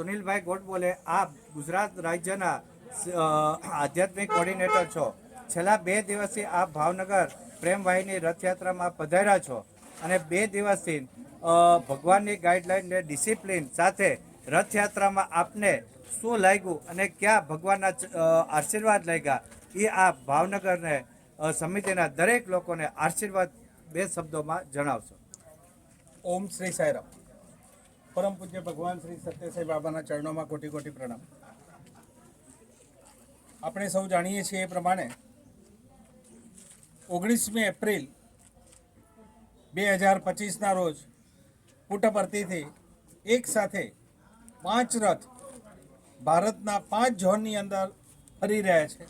સુનિલભાઈ ગોટબોલે આપ ગુજરાત રાજ્યના આધ્યાત્મિક કોર્ડિનેટર છો. છેલ્લા 2 દિવસથી આપ ભાવનગર પ્રેમવાહિની રથયાત્રામાં પધાર્યા છો અને 2 દિવસથી ભગવાનની ગાઈડલાઈન ને ડિસિપ્લિન સાથે રથયાત્રામાં આપને શું લાગ્યું અને ક્યાં ભગવાનના આશીર્વાદ લાગ્યા એ આપ ભાવનગરને સમિતિના દરેક લોકોને આશીર્વાદ 2 શબ્દોમાં જણાવશો. ઓમ શ્રી સાઈરામ. પરમ પૂજ્ય ભગવાન શ્રી સત્યસાઈ બાબાના ચરણોમાં કોટી કોટી પ્રણામ. આપણે સૌ જાણીએ છીએ એ પ્રમાણે 19મી એપ્રિલ 2025ના રોજ પુટ્ટપર્તીથી એક સાથે 5 રથ ભારતના 5 ઝોનની અંદર ફરી રહ્યા છે.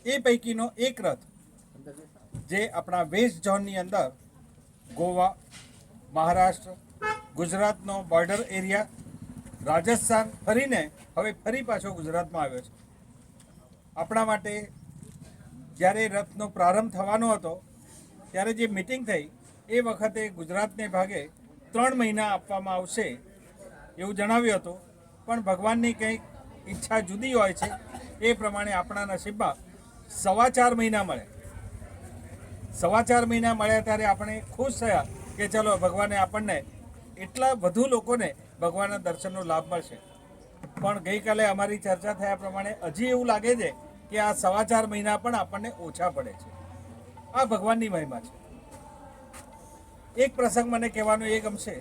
એ પૈકીનો એક રથ જે આપણા વેસ્ટ ઝોનની અંદર ગોવા, મહારાષ્ટ્ર, ગુજરાતનો બોર્ડર એરિયા, રાજસ્થાન ફરીને હવે ફરી પાછો ગુજરાતમાં આવ્યો છે. આપણા માટે જ્યારે રથનો પ્રારંભ થવાનો હતો ત્યારે જે મિટિંગ થઈ એ વખતે ગુજરાતને ભાગે 3 મહિના આપવામાં આવશે એવું જણાવ્યું હતું, પણ ભગવાનની કંઈક ઈચ્છા જુદી હોય છે. એ પ્રમાણે આપણા નસીબમાં 4.25 મહિના મળે. 4.25 મહિના મળ્યા ત્યારે આપણે ખુશ થયા કે ચલો ભગવાને આપણને એટલા વધુ લોકોને ભગવાનના દર્શનનો લાભ મળશે. પણ ગઈકાલે અમારી ચર્ચા થયા પ્રમાણે હજી એવું લાગે છે કે આ 4.25 મહિના પણ આપણને ઓછા પડે છે. આ ભગવાનની મહિમા છે. એક પ્રસંગ મને કહેવાનો એ ગમશે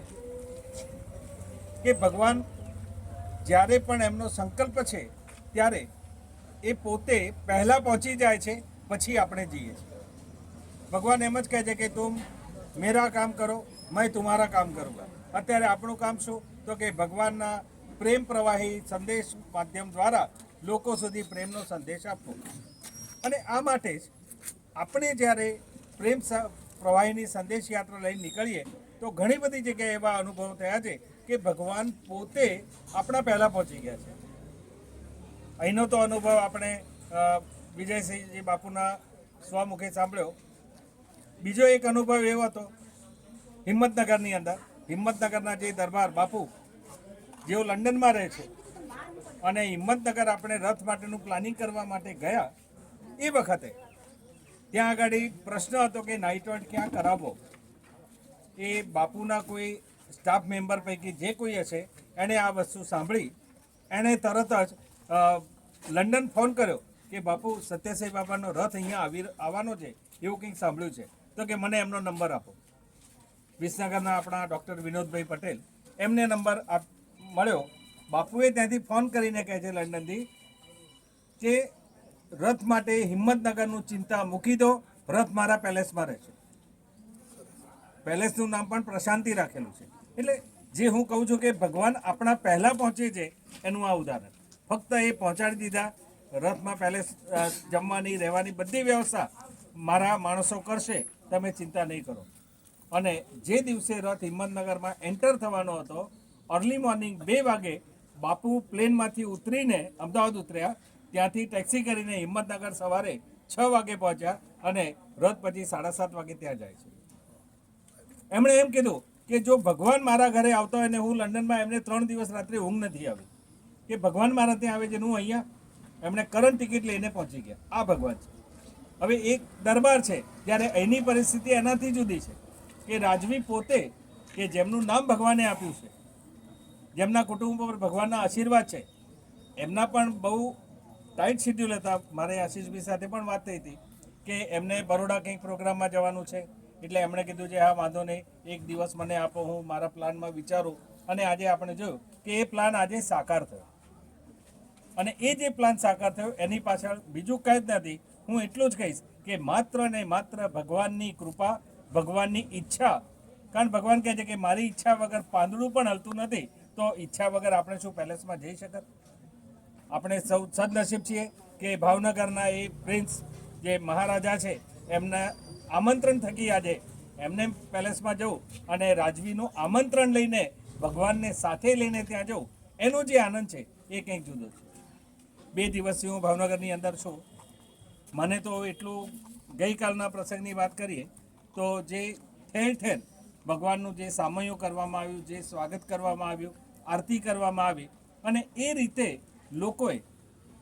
કે ભગવાન જ્યારે પણ એમનો સંકલ્પ છે ત્યારે એ પોતે પહેલાં પહોંચી જાય છે, પછી આપણે જઈએ છીએ. ભગવાન એમ જ કહે છે કે તુમ મેરા કામ કરો, મેં તુમ્હારા કામ કरूँगा. અત્યારે આપણું કામ શું? તો કે ભગવાનના પ્રેમ પ્રવાહી સંદેશ માધ્યમ દ્વારા લોકો સુધી પ્રેમનો સંદેશ આપવો. અને આ માટે જ આપણે જ્યારે પ્રેમ પ્રવાહીની સંદેશ યાત્રા લઈને નીકળીએ તો ઘણી બધી જગ્યાએ એવા અનુભવો થયા છે કે ભગવાન પોતે આપણા પહેલાં પહોંચી ગયા છે. અહીંનો તો અનુભવ આપણે વિજયસિંહજી બાપુના સ્વમુખે સાંભળ્યો. બીજો એક અનુભવ એવો હતો હિંમતનગરની અંદર. હિંમતનગરના જે દરબાર બાપુ જેઓ લંડનમાં રહે છે અને હિંમતનગર આપણે રથ માટેનું પ્લાનિંગ કરવા માટે ગયા એ વખતે ત્યાં આગળ પ્રશ્ન હતો કે નાઇટ રોડ ક્યાં કરાવવો. એ બાપુના કોઈ સ્ટાફ મેમ્બર પૈકી જે કોઈ હશે એણે આ વસ્તુ સાંભળી. એણે તરત જ લંડન ફોન કર્યો કે બાપુ સત્યસાઈ બાબાનો રથ અહીંયા આવવાનો છે એવું કંઈક સાંભળ્યું છે, તો કે મને એમનો નંબર આપો. વિસનગરના આપણા ડૉક્ટર વિનોદભાઈ પટેલ એમને નંબર મળ્યો. બાપુએ ત્યાંથી ફોન કરીને કહે છે લંડનથી કે રથ માટે હિંમતનગરનું ચિંતા મૂકી દો, રથ મારા પેલેસમાં રહે છે. પેલેસનું નામ પણ પ્રશાંતિ રાખેલું છે. એટલે જે હું કહું છું કે ભગવાન આપણા પહેલાં પહોંચે છે એનું આ ઉદાહરણ. ફક્ત એ પહોંચાડી દીધા. રથમાં પેલેસ જમવાની રહેવાની બધી વ્યવસ્થા મારા માણસો કરશે, તમે ચિંતા નહીં કરો. અને જે દિવસે રથ હિંમતનગરમાં એન્ટર થવાનો હતો અર્લી મોર્નિંગ 2 વાગે બાપુ પ્લેનમાંથી ઉતરીને અમદાવાદ ઉતર્યા. ત્યાંથી ટેક્સી કરીને હિંમતનગર સવારે 6 વાગે પહોંચ્યા અને રથ પછી 7:30 વાગે ત્યાં જાય છે. એમણે એમ કીધું કે જો ભગવાન મારા ઘરે આવતા હોય ને હું લંડનમાં, એમને 3 દિવસ રાત્રે ઊંઘ નથી આવી કે ભગવાન મારા ત્યાં આવે છે હું અહીંયા. એમણે કરંટ ટિકિટ લઈને પહોંચી ગયા. આ ભગવાન છે. હવે એક દરબાર છે, જ્યારે અહીંની પરિસ્થિતિ એનાથી જુદી છે કે રાજવી પોતે કે જેમનું નામ ભગવાને આપ્યું છે, જેમના કુટુંબ પર ભગવાનના આશીર્વાદ છે, એમના પણ બહુ ટાઈટ શેડ્યુલ હતા. મારે આશીષભાઈ સાથે પણ વાત થઈ હતી કે એમને બરોડા કંઈક પ્રોગ્રામમાં જવાનું છે. એટલે એમણે કીધું છે હા વાંધો નહીં, એક દિવસ મને આપો, હું મારા પ્લાનમાં વિચારું. અને આજે આપણે જોયું કે એ પ્લાન આજે સાકાર થયો. અને એ જે પ્લાન સાકાર થયો એની પાછળ બીજું કંઈ જ નથી. હું એટલું જ કહીશ કે માત્ર ને માત્ર ભગવાનની કૃપા, ભગવાનની ઈચ્છા. કારણ ભગવાન કહે છે કે મારી ઈચ્છા વગર પાંદડું પણ હલતું નથી, તો ઈચ્છા વગર આપણે શું પેલેસમાં જઈ શકત? આપણે સૌ સદનસીબ છીએ કે ભાવનગરના એ પ્રિન્સ જે મહારાજા છે એમના આમંત્રણ થકી આજે એમને પેલેસમાં જવું અને રાજવીનું આમંત્રણ લઈને ભગવાનને સાથે લઈને ત્યાં જવું, એનો જે આનંદ છે એ કંઈક જુદો છે. 2 દિવસથી હું ભાવનગરની અંદર છું. મને તો એટલું ગઈકાલના પ્રસંગની વાત કરીએ તો જે ઠેર ઠેર ભગવાનનું જે સામયું કરવામાં આવ્યું, જે સ્વાગત કરવામાં આવ્યું, આરતી કરવામાં આવી અને એ રીતે લોકોએ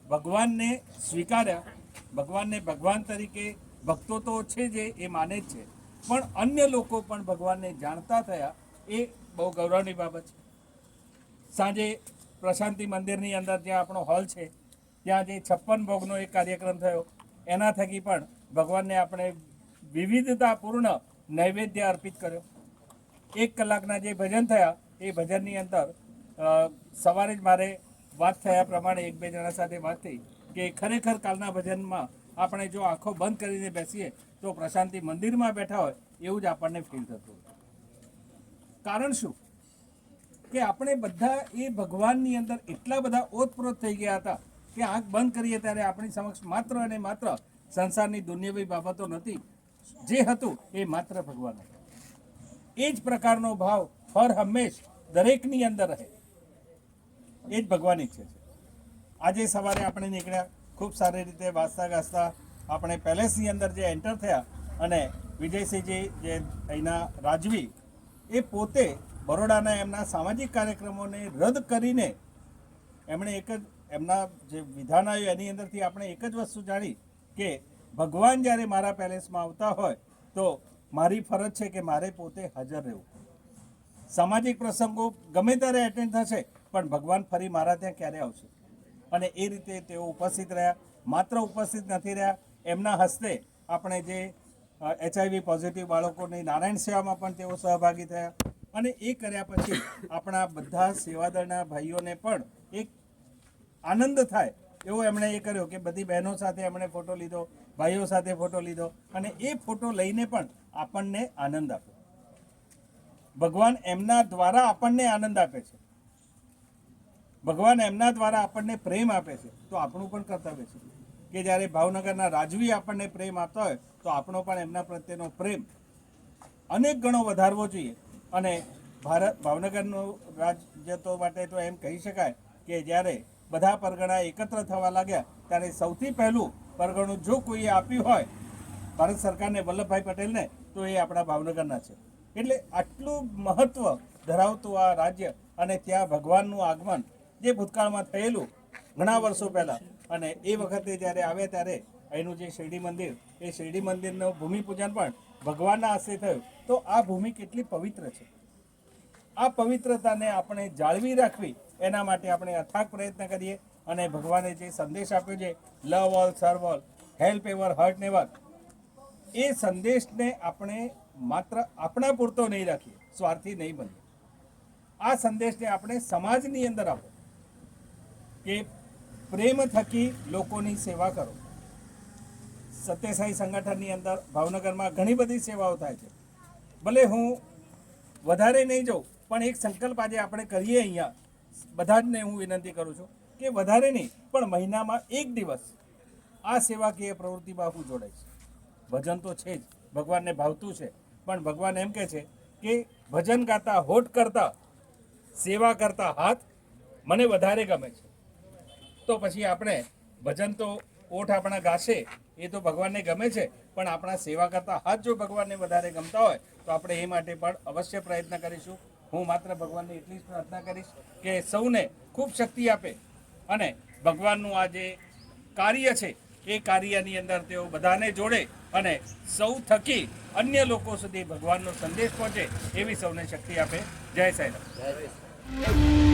ભગવાનને સ્વીકાર્યા. ભગવાનને ભગવાન તરીકે ભક્તો તો છે જે એ માને જ છે, પણ અન્ય લોકો પણ ભગવાનને જાણતા થયા. એ બહુ ગૌરવની બાબત છે. સાંજે પ્રશાંતિ મંદિરની અંદર જ્યાં આપણો હોલ છે ત્યાં જે 56 ભોગનો એક કાર્યક્રમ થયો, એના થકી પણ ભગવાનને આપણે વિવિધતાપૂર્ણ નૈવેદ્ય અર્પિત કર્યો. 1 કલાકના જે ભજન થયા એ ભજનની અંદર સવારે જ મારે વાત થયા પ્રમાણે 1-2 જણા સાથે વાત થઈ કે ખરેખર કાલના ભજનમાં આપણે જો આંખો બંધ કરીને બેસીએ તો પ્રશાંતિ મંદિરમાં બેઠા હોય એવું જ આપણને ફીલ થતું. કારણ શું કે આપણે બધા એ ભગવાનની અંદર એટલા બધા ઓતપ્રોત થઈ ગયા હતા કે આંખ બંધ કરીએ ત્યારે આપણી સમક્ષ માત્ર અને માત્ર સંસારની દુનિયાવી બાબતો નથી, જે હતું એ માત્ર ભગવાન હતું. એ જ પ્રકારનો ભાવ હર હંમેશ દરેકની અંદર રહે, એ જ ભગવાન ઈચ્છે છે. આજે સવારે આપણે નીકળ્યા, ખૂબ સારી રીતે વાંચતા ગાજતા આપણે પેલેસની અંદર જે એન્ટર થયા અને વિજયસિંહજી જે અહીંના રાજવી એ પોતે બરોડાના એમના સામાજિક કાર્યક્રમોને રદ કરીને એમણે એક જ એમના જે વિધાન આવ્યું એની અંદરથી આપણે એક જ વસ્તુ જાણી કે ભગવાન જ્યારે મારા પેલેસમાં આવતા હોય તો મારી ફરજ છે કે મારે પોતે હાજર રહેવું. સામાજિક પ્રસંગો ગમે ત્યારે એટેન્ડ થશે પણ ભગવાન ફરી મારા ત્યાં ક્યારે આવશે? અને એ રીતે તેઓ ઉપસ્થિત રહ્યા. માત્ર ઉપસ્થિત નથી રહ્યા, એમના હસ્તે આપણે જે HIV પોઝિટિવ બાળકોની નારાયણ સેવામાં પણ તેઓ સહભાગી થયા. અને એ કર્યા પછી આપણા બધા સેવાદળના ભાઈઓને પણ એક આનંદ થાય એવો એમણે એ કર્યો કે બધી બહેનો સાથે એમણે ફોટો લીધો, ભાઈઓ સાથે ફોટો લીધો અને એ ફોટો લઈને પણ આપણને આનંદ આપ્યો. ભગવાન એમના દ્વારા આપણને આનંદ આપે છે, ભગવાન એમના દ્વારા આપણને પ્રેમ આપે છે, તો આપણું પણ કર્તવ્ય છે કે જ્યારે ભાવનગરના રાજવી આપણને પ્રેમ આપતા હોય તો આપણો પણ એમના પ્રત્યેનો પ્રેમ અનેક ગણો વધારવો જોઈએ. અને ભાવનગરનું રાજ્ય તો માટે તો એમ કહી શકાય કે જ્યારે બધા પરગણા એકત્ર થવા લાગ્યા ત્યારે સૌથી પહેલું પરગણું જો કોઈએ આપ્યું હોય ભારત સરકારને, વલ્લભભાઈ પટેલને, તો એ આપણા ભાવનગરના છે. એટલે આટલું મહત્ત્વ ધરાવતું આ રાજ્ય અને ત્યાં ભગવાનનું આગમન જે ભૂતકાળમાં થયેલું ઘણા વર્ષો પહેલાં, અને એ વખતે જ્યારે આવે ત્યારે અહીંનું જે શિરડી મંદિર, એ શિરડી મંદિરનું ભૂમિપૂજન પણ ભગવાનના હસ્તે થયું. તો આ ભૂમિ કેટલી પવિત્ર છે, આ પવિત્રતાને આપણે જાળવી રાખવી એના માટે આપણે અથાગ પ્રયત્ન કરીએ. અને ભગવાને જે સંદેશ આપ્યો છે love all, serve all, help ever, hurt never, એ સંદેશને આપણે માત્ર આપણા પૂરતો નહીં રાખીએ, સ્વાર્થી નહીં બનીએ. આ સંદેશને આપણે સમાજની અંદર આપો કે પ્રેમ થકી લોકોની સેવા કરો. સત્યસાઈ સંગઠનની અંદર ભાવનગરમાં ઘણી બધી સેવાઓ થાય છે. ભલે હું વધારે નહીં જાઉં પણ એક સંકલ્પ આજે આપણે કરીએ અહીંયા, બધા જને હું વિનંતી કરું છું કે વધારે નહીં પણ મહિનામાં 1 દિવસ આ સેવાકીય પ્રવૃત્તિમાં હું જોડાઈશ. ભજન તો છે જ, ભગવાનને ભાવતું છે, પણ ભગવાન એમ કહે છે કે ભજન ગાતા હોઠ કરતા સેવા કરતા હાથ મને વધારે ગમે છે. તો પછી આપણે ભજન તો ઓઠ આપણા ગાશે એ તો ભગવાનને ગમે છે, પણ આપણા સેવા કરતા હાથ જો ભગવાનને વધારે ગમતા હોય તો આપણે એ માટે પણ અવશ્ય પ્રયત્ન કરીશું. હું માત્ર ભગવાનને એટલી જ પ્રાર્થના કરીશ કે સૌને ખૂબ શક્તિ આપે અને ભગવાનનું આ જે કાર્ય છે એ કાર્યની અંદર તેઓ બધાને જોડે અને સૌ થકી અન્ય લોકો સુધી ભગવાનનો સંદેશ પહોંચે એવી સૌને શક્તિ આપે. જય સાંઈરામ.